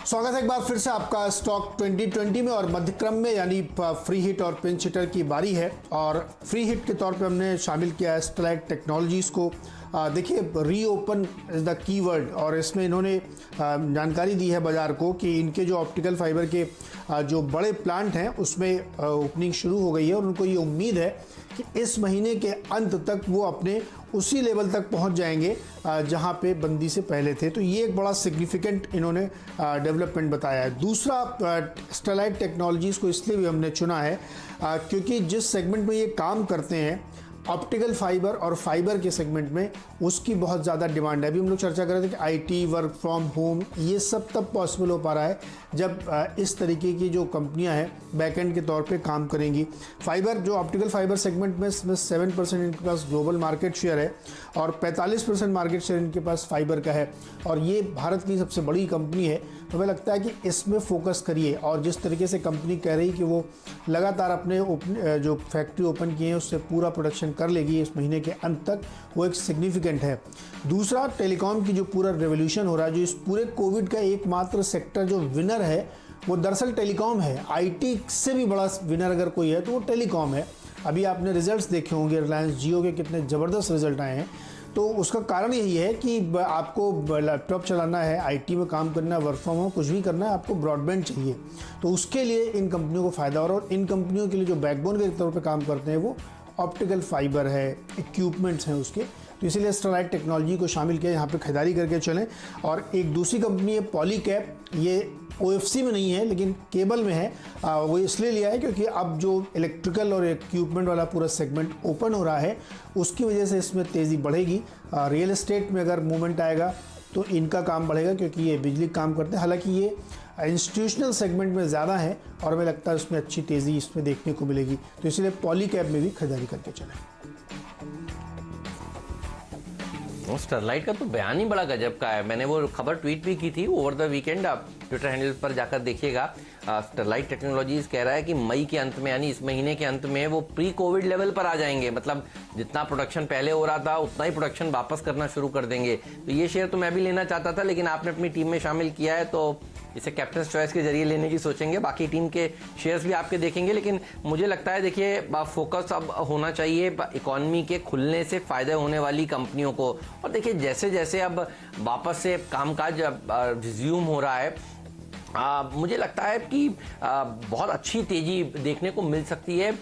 स्वागत है एक बार फिर से आपका स्टॉक 2020 में और मध्यक्रम में, यानी फ्री हिट और पिंच हिटर की बारी है। और फ्री हिट के तौर पे हमने शामिल किया है स्टेलाइट टेक्नोलॉजीज़ को। देखिए, रीओपन इज़ द कीवर्ड, और इसमें इन्होंने जानकारी दी है बाज़ार को कि इनके जो ऑप्टिकल फाइबर के जो बड़े प्लांट हैं उसमें ओपनिंग शुरू हो गई है, और उनको ये उम्मीद है कि इस महीने के अंत तक वो अपने उसी लेवल तक पहुंच जाएंगे जहां पे बंदी से पहले थे। तो ये एक बड़ा सिग्निफिकेंट इन्होंने डेवलपमेंट बताया है। दूसरा, स्टेलाइट टेक्नोलॉजीज़ को इसलिए भी हमने चुना है क्योंकि जिस सेगमेंट में ये काम करते हैं, ऑप्टिकल फाइबर और फाइबर के सेगमेंट में, उसकी बहुत ज़्यादा डिमांड है। अभी हम लोग चर्चा कर रहे थे कि आईटी, वर्क फ्रॉम होम, ये सब तब पॉसिबल हो पा रहा है जब इस तरीके की जो कंपनियां हैं बैकएंड के तौर पे काम करेंगी। फाइबर, जो ऑप्टिकल फाइबर सेगमेंट में 7% इनके पास ग्लोबल मार्केट शेयर है और 45% मार्केट शेयर इनके पास फाइबर का है, और ये भारत की सबसे बड़ी कंपनी है। तो हमें लगता है कि इसमें फोकस करिए, और जिस तरीके से कंपनी कह रही कि वो लगातार अपने जो फैक्ट्री ओपन किए हैं उससे पूरा प्रोडक्शन कर लेगी इस महीने के अंत तक, वो एक सिग्निफिकेंट है। दूसरा, टेलीकॉम की जो पूरा रेवोल्यूशन हो रहा है, जो इस पूरे कोविड का एकमात्र सेक्टर जो विनर है वो दरअसल टेलीकॉम है। आईटी से भी बड़ा विनर अगर कोई है तो वो टेलीकॉम है। अभी आपने रिजल्ट्स देखे होंगे, रिलायंस जियो के कितने ज़बरदस्त रिजल्ट आए हैं। तो उसका कारण यही है कि आपको लैपटॉप चलाना है, आईटी में काम करना है, वर्क फ्रॉम होम कुछ भी करना है, आपको ब्रॉडबैंड चाहिए। तो उसके लिए इन कंपनियों को फ़ायदा हो रहा है, और इन कंपनियों के लिए जो बैकबोन के तौर पे काम करते हैं वो ऑप्टिकल फाइबर है, इक्विपमेंट्स हैं उसके। तो इसीलिए स्टेलाइट टेक्नोलॉजी को शामिल किया, यहाँ पे खरीदारी करके चलें। और एक दूसरी कंपनी है पॉलीकैब, ये ओएफसी में नहीं है लेकिन केबल में है। वो इसलिए लिया है क्योंकि अब जो इलेक्ट्रिकल और इक्विपमेंट वाला पूरा सेगमेंट ओपन हो रहा है, उसकी वजह से इसमें तेज़ी बढ़ेगी। रियल एस्टेट में अगर मूवमेंट आएगा तो इनका काम बढ़ेगा, क्योंकि ये बिजली काम करते हैं। हालांकि ये इंस्टीट्यूशनल सेगमेंट में ज़्यादा है और हमें लगता है उसमें अच्छी तेज़ी इसमें देखने को मिलेगी। तो इसलिए पॉलीकैब में भी खरीदारी करके चलें। स्टेलाइट का तो बयान ही बड़ा गजब का है। मैंने वो खबर ट्वीट भी की थी ओवर द वीकेंड, आप ट्विटर हैंडल पर जाकर देखिएगा। स्टेलाइट टेक्नोलॉजीज कह रहा है कि मई के अंत में, यानी इस महीने के अंत में, वो प्री कोविड लेवल पर आ जाएंगे। मतलब जितना प्रोडक्शन पहले हो रहा था उतना ही प्रोडक्शन वापस करना शुरू कर देंगे। तो ये शेयर तो मैं भी लेना चाहता था, लेकिन आपने अपनी टीम में शामिल किया है तो इसे कैप्टन चॉइस के जरिए लेने की सोचेंगे। बाकी टीम के शेयर्स भी आपके देखेंगे, लेकिन मुझे लगता है, देखिए, फोकस अब होना चाहिए इकोनॉमी के खुलने से फायदे होने वाली कंपनियों को। और देखिए, जैसे जैसे अब वापस से कामकाज रिज्यूम हो रहा है, मुझे लगता है कि बहुत अच्छी तेजी देखने को मिल सकती है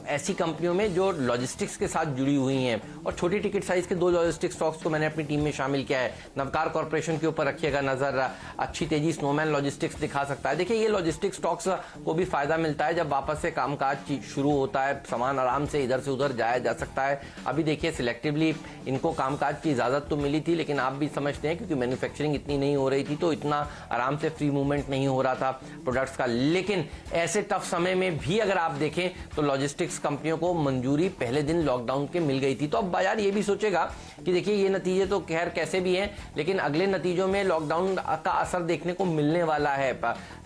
ऐसी कंपनियों में जो लॉजिस्टिक्स के साथ जुड़ी हुई हैं। और छोटी टिकट साइज के 2 लॉजिस्टिक्स स्टॉक्स को मैंने अपनी टीम में शामिल किया है। नवकार कॉर्पोरेशन के ऊपर रखिएगा नजर, अच्छी तेजी स्नोमैन लॉजिस्टिक्स दिखा सकता है। देखिए, ये लॉजिस्टिक्स स्टॉक्स को भी फायदा मिलता है जब वापस से कामकाज शुरू होता है, सामान आराम से इधर से उधर जाया जा सकता है। अभी देखिए, सिलेक्टिवली इनको कामकाज की इजाजत तो मिली थी, लेकिन आप भी समझते हैं क्योंकि मैन्युफैक्चरिंग इतनी नहीं हो रही थी तो इतना आराम से फ्री मूवमेंट नहीं हो रहा था प्रोडक्ट्स का। लेकिन ऐसे टफ समय में भी अगर आप देखें तो लॉजिस्टिक्स कंपनियों को मंजूरी पहले दिन लॉकडाउन के मिल गई थी। तो अब बाजार ये भी सोचेगा कि देखिए, ये नतीजे तो खैर कैसे भी हैं, लेकिन अगले नतीजों में लॉकडाउन का असर देखने को मिलने वाला है।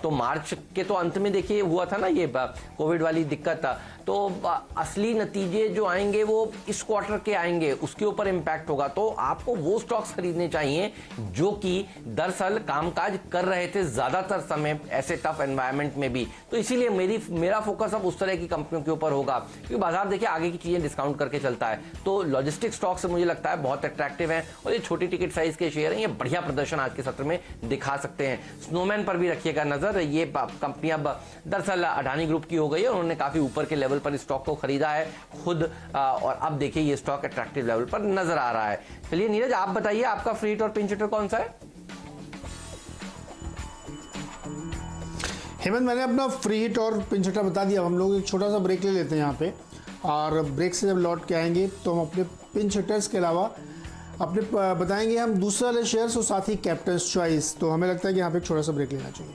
तो मार्च के तो अंत में देखिए हुआ था ना ये कोविड वाली दिक्कत, तो असली नतीजे जो आएंगे वो इस क्वार्टर के आएंगे, उसके ऊपर इंपैक्ट होगा। तो आपको वो स्टॉक्स खरीदने चाहिए जो कि दरअसल कामकाज कर रहे थे ज्यादातर समय ऐसे टफ एनवायरनमेंट में भी। तो इसीलिए मेरा फोकस अब उस तरह की कंपनियों के ऊपर होगा, क्योंकि बाजार देखिए आगे की चीजें डिस्काउंट करके चलता है। तो लॉजिस्टिक स्टॉक्स मुझे लगता है बहुत अट्रैक्टिव है, और ये छोटी टिकट साइज के शेयर हैं, ये बढ़िया प्रदर्शन आज के सत्र में दिखा सकते हैं। स्नोमैन पर भी रखिएगा नजर। ये कंपनी अब दरअसल अडानी ग्रुप की हो गई है, उन्होंने काफी ऊपर के लेवल पर स्टॉक को खरीदा है खुद, और अब देखिए ये स्टॉक अट्रैक्टिव लेवल पर नजर आ रहा है। चलिए नीरज, आप बताइए आपका फ्री हिट और पिंच हिटर कौन सा है? हेमंत, मैंने अपना फ्री हिट और पिंच हिटर बता दिया। हम लोग एक छोटा सा ब्रेक ले लेते हैं यहाँ पे, और ब्रेक से जब लौट के आएंगे तो हम अपने पिंच हिटर्स के अलावा अपने बताएंगे हम दूसरे वाले शेयर्स और साथ ही कैप्टन चॉइस। तो हमें लगता है कि यहाँ पे एक छोटा सा ब्रेक लेना चाहिए।